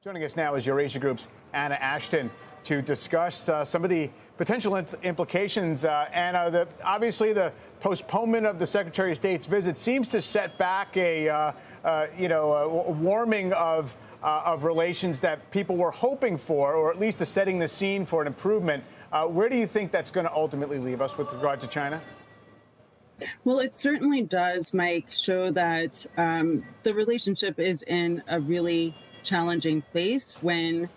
Joining us now is Eurasia Group's Anna Ashton to discuss some of the potential implications. Anna, obviously the postponement of the Secretary of State's visit seems to set back a warming of relations that people were hoping for, or at least setting the scene for an improvement. Where do you think that's going to ultimately leave us with regard to China? Well, it certainly does, Mike, show that the relationship is in a really challenging place when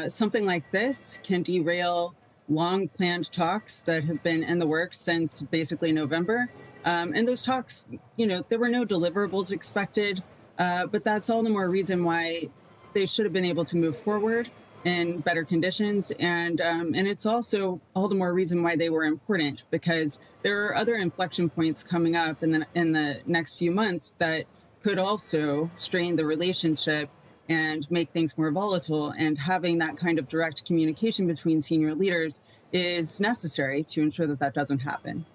something like this can derail long planned talks that have been in the works since basically November. And those talks, there were no deliverables expected, but that's all the more reason why they should have been able to move forward in better conditions. And it's also all the more reason why they were important, because there are other inflection points coming up in the next few months that could also strain the relationship and make things more volatile. And having that kind of direct communication between senior leaders is necessary to ensure that that doesn't happen.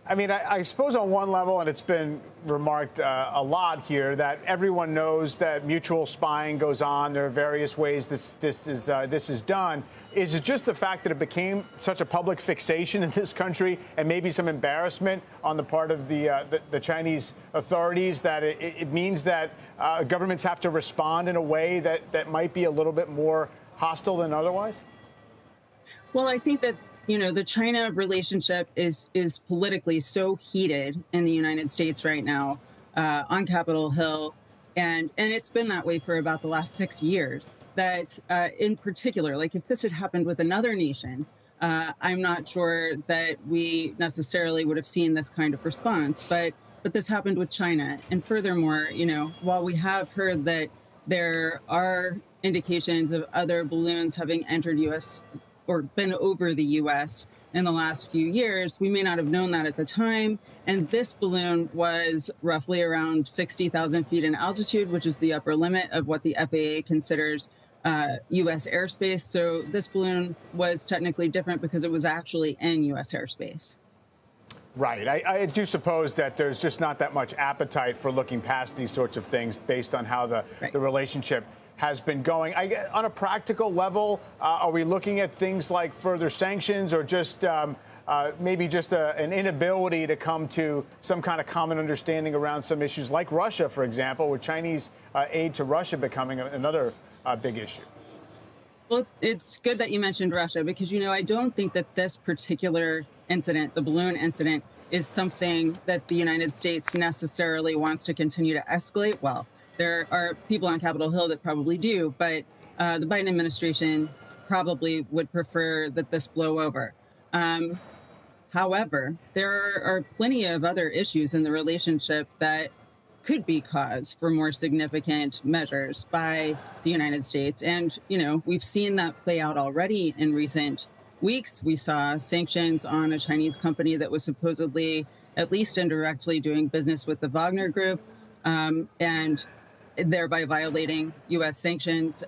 I mean, I suppose on one level, and it's been remarked a lot here, that everyone knows that mutual spying goes on. There are various ways this is done. Is it just the fact that it became such a public fixation in this country, and maybe some embarrassment on the part of the Chinese authorities, that it means that governments have to respond in a way that might be a little bit more hostile than otherwise? Well, I think that the China relationship is politically so heated in the United States right now on Capitol Hill. And it's been that way for about the last 6 years, that in particular, like if this had happened with another nation, I'm not sure that we necessarily would have seen this kind of response. But this happened with China. And furthermore, while we have heard that there are indications of other balloons having entered U.S. or been over the U.S. in the last few years, we may not have known that at the time. And this balloon was roughly around 60,000 feet in altitude, which is the upper limit of what the FAA considers U.S. airspace. So this balloon was technically different because it was actually in U.S. airspace. Right. I do suppose that there's just not that much appetite for looking past these sorts of things based on how the relationship has been going. On a practical level, are we looking at things like further sanctions, or just maybe just an inability to come to some kind of common understanding around some issues like Russia, for example, with Chinese aid to Russia becoming another big issue? Well, it's good that you mentioned Russia, because, I don't think that this particular incident, the balloon incident, is something that the United States necessarily wants to continue to escalate. Well, there are people on Capitol Hill that probably do, but the Biden administration probably would prefer that this blow over. However, there are plenty of other issues in the relationship that could be cause for more significant measures by the United States. And, we've seen that play out already in recent weeks. We saw sanctions on a Chinese company that was supposedly, at least indirectly, doing business with the Wagner Group, and thereby violating U.S. sanctions.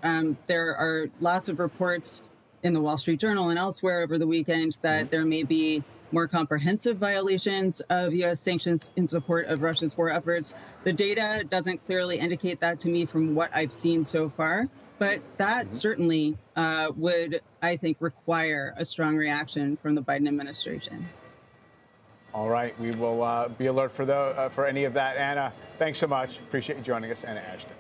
There are lots of reports in the Wall Street Journal and elsewhere over the weekend that there may be more comprehensive violations of U.S. sanctions in support of Russia's war efforts. The data doesn't clearly indicate that to me from what I've seen so far, but that certainly would, I think, require a strong reaction from the Biden administration. All right. We will be alert for any of that. Anna, thanks so much. Appreciate you joining us. Anna Ashton.